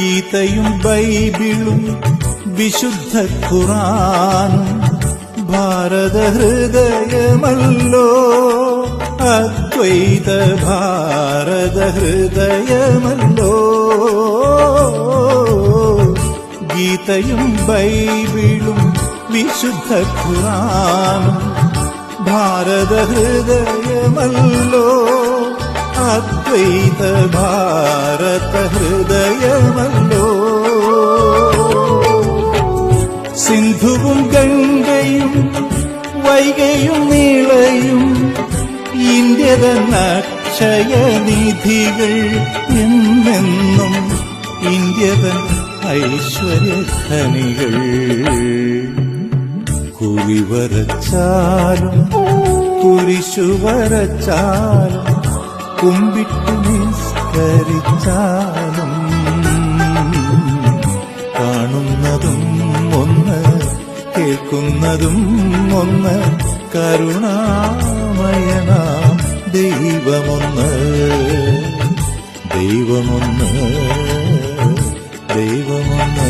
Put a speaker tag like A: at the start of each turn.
A: ഗീതയും ബൈബിളും വിശുദ്ധ ഖുർആനും ഭാരത ഹൃദയമല്ലോ, അദ്വൈത ഭാരത ഹൃദയമല്ലോ. ഗീതയും ബൈബിളും വിശുദ്ധ ഖുർആനും ഭാരത ഹൃദയമല്ലോ, അദ്വൈത ഭാരത ഹൃദയമല്ലോ. സിന്ധുവും ഗംഗയും വൈഗയും നീളയും ഇന്ത്യതൻ അക്ഷയനിധികൾ എന്നെന്നും ഇന്ത്യതൻ ഐശ്വര്യഖനികൾ. കുറിവരച്ചാലും കുരിശു വരച്ചാലും കുമ്പിട്ട് നിസ്കരിച്ചാലും കാണുന്നതും ഒന്ന് കേൾക്കുന്നതും ഒന്ന്, കരുണാമയനാം ദൈവമൊന്ന്, ദൈവമൊന്ന്, ദൈവമൊന്ന്.